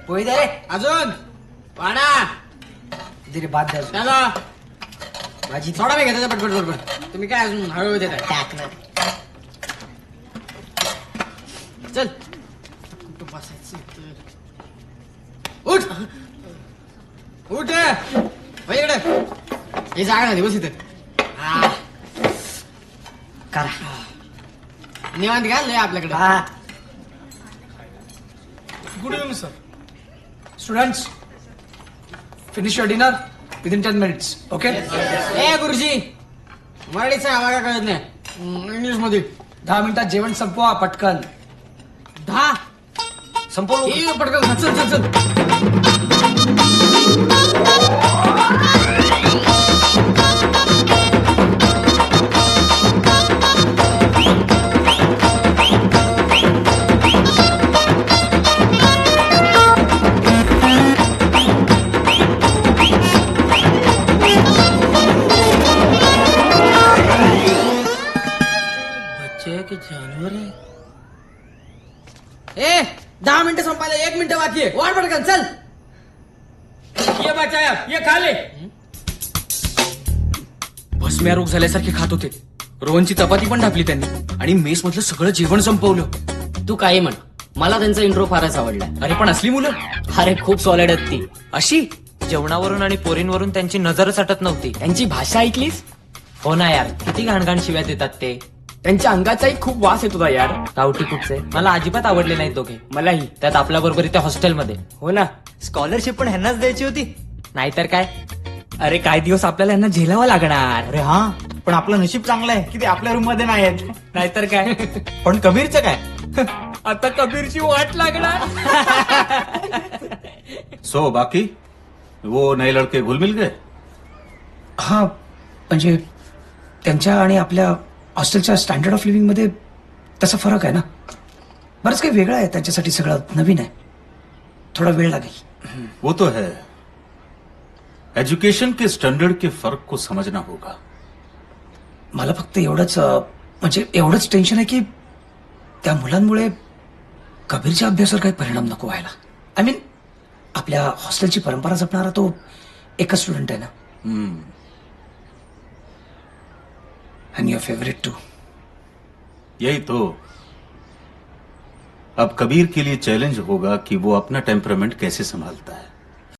पोळी दे रे. अजून वाडा दे रे भात द्या. चला भाजी सोडा मी घेतो पटपट पटपट. तुम्ही काय अजून हळूहळू देताय. टाकणार. चल कुठं बसायचं इथं? उठ उठ वळ इकडे. हे जागा नाही बस इथं. हा, करा. निवांत घ्या लय आपल्याकडे. हा. Good evening sir. Students, finish your dinner within 10 minutes. Okay. ए गुरुजी मराठीचा आवाज कळत नाही. इंग्लिश मध्ये 10 मिनिटात जेवण संपवा पटकन. 10 संपवलं. ये पटकन चल चल चल. की जानवर आहे. ए 10 मिनिटं संपायला 1 मिनिट बाकी आहे. वाढ पटकन चल. ये बचाया ये खाले. भस्म्या रोग झाल्यासारखे खात होते. रोहनची चपाती पण ढापली त्यांनी आणि मेस मधलं सगळं जेवण संपवलं. तू काही म्हण, मला त्यांचा इंट्रो फारच आवडला. अरे पण असली मुलं अरे खूप सॉलिड आहेत ती. अशी जेवणावरून आणि पोरींवरून त्यांची नजरच हटत नव्हती. त्यांची भाषा ऐकलीस? हो ना यार, किती घाणघाण शिव्या देतात ते. त्यांच्या अंगाचाही खूप वास येत होता यार. गावठी कुठचे मला अजिबात आवडले नाहीत दोघे. मलाही. त्यात आपल्या बरोबर त्या हॉस्टेलमध्ये. हो ना. स्कॉलरशिप पण ह्यांनाच द्यायची होती. नाहीतर काय. अरे काही दिवस आपल्याला यांना झेलावं लागणार. अरे हा, पण आपलं नशीब चांगलं आहे की ते आपल्या रूम मध्ये नाही आहेत. नाहीतर काय. पण कबीरचं काय? आता कबीरची वाट लागणार. सो बाकी वो नए लड़के घुल मिल गए. हा म्हणजे त्यांच्या आणि आपल्या हॉस्टेलच्या स्टँडर्ड ऑफ लिव्हिंग मध्ये तसा फरक आहे ना. बरंच काही वेगळं आहे त्यांच्यासाठी. सगळं नवीन आहे. थोडा वेळ लागेल. वो तो है, एजुकेशन के स्टैंडर्ड के फर्क को समझना होगा. मला फक्त एवढंच म्हणजे एवढंच टेन्शन आहे की त्या मुलांमुळे कबीरच्या अभ्यासावर काही परिणाम नको व्हायला. आय मीन आपल्या हॉस्टेलची परंपरा जपणारा तो एकच स्टुडंट आहे ना. And your favourite too. यही तो. अब कबीर के लिए चैलेंज होगा कि वो अपना टेम्परामेंट कैसे संभालता है.